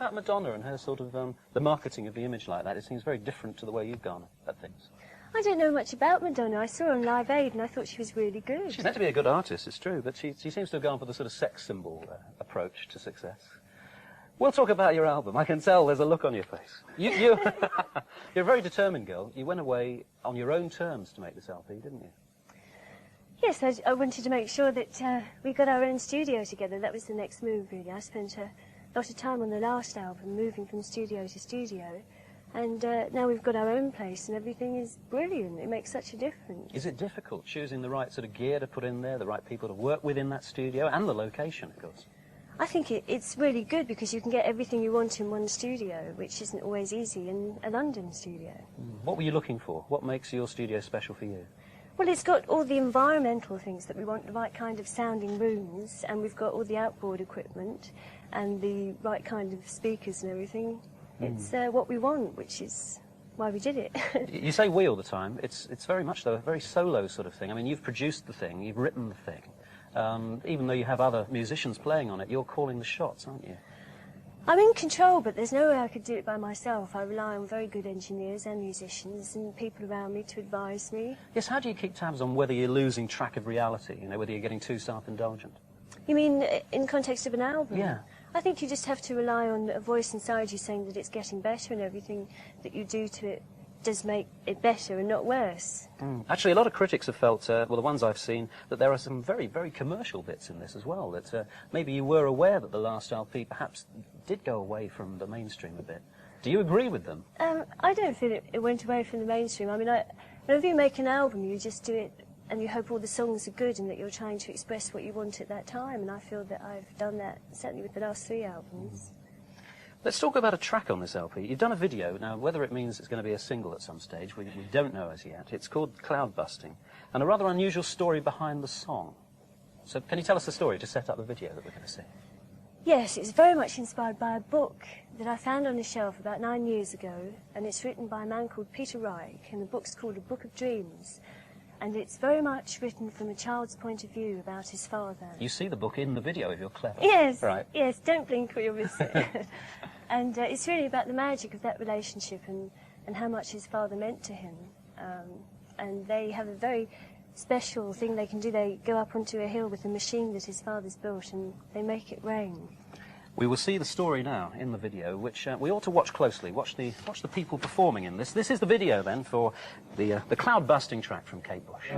about Madonna and her sort of, the marketing of the image like that? It seems very different to the way you've gone at things. I don't know much about Madonna. I saw her on Live Aid and I thought she was really good. She's meant to be a good artist, it's true, but she seems to have gone for the sort of sex symbol approach to success. We'll talk about your album. I can tell there's a look on your face. You're a very determined girl. You went away on your own terms to make this LP, didn't you? Yes, I wanted to make sure that we got our own studio together. That was the next move, really. I spent a lot of time on the last album, moving from studio to studio. And now we've got our own place and everything is brilliant. It makes such a difference. Is it difficult choosing the right sort of gear to put in there, the right people to work with in that studio, and the location, of course? I think it's really good because you can get everything you want in one studio, which isn't always easy in a London studio. What were you looking for? What makes your studio special for you? Well, it's got all the environmental things that we want, the right kind of sounding rooms, and we've got all the outboard equipment and the right kind of speakers and everything. It's what we want, which is why we did it. You say we all the time. It's very much, though, a very solo sort of thing. I mean, you've produced the thing, you've written the thing. Even though you have other musicians playing on it, you're calling the shots, aren't you? I'm in control, but there's no way I could do it by myself. I rely on very good engineers and musicians and people around me to advise me. Yes, how do you keep tabs on whether you're losing track of reality, you know, whether you're getting too self-indulgent? You mean in context of an album? Yeah. I think you just have to rely on a voice inside you saying that it's getting better and everything that you do to it does make it better and not worse. Actually, a lot of critics have felt, well, the ones I've seen, that there are some very, very commercial bits in this as well, that maybe you were aware that the last LP perhaps did go away from the mainstream a bit. Do you agree with them? I don't feel it went away from the mainstream. I mean, whenever you make an album, you just do it and you hope all the songs are good and that you're trying to express what you want at that time, and I feel that I've done that, certainly with the last 3 albums. Let's talk about a track on this LP. You've done a video. Now, whether it means it's going to be a single at some stage, we don't know as yet. It's called Cloudbusting, and a rather unusual story behind the song. So can you tell us the story to set up the video that we're going to see? Yes, it's very much inspired by a book that I found on a shelf about 9 years ago, and it's written by a man called Peter Reich, and the book's called A Book of Dreams. And it's very much written from a child's point of view about his father. You see the book in the video if you're clever. Yes, right. Yes, don't blink or you'll miss it. And it's really about the magic of that relationship and how much his father meant to him. And they have a very special thing they can do. They go up onto a hill with a machine that his father's built and they make it rain. We will see the story now in the video, which we ought to watch closely. Watch the people performing in this. This is the video, then, for the Cloudbusting track from Kate Bush.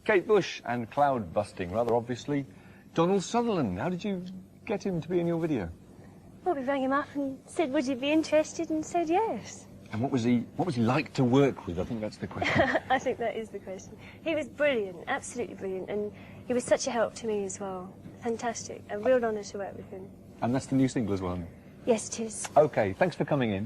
Kate Bush and Cloudbusting, rather obviously. Donald Sutherland, how did you get him to be in your video? Well, we rang him up and said, would you be interested, and said yes. And what was he like to work with? I think that's the question. I think that is the question. He was brilliant, absolutely brilliant, and he was such a help to me as well. Fantastic. A real honour to work with him. And that's the new single as well? Yes, it is. OK, thanks for coming in.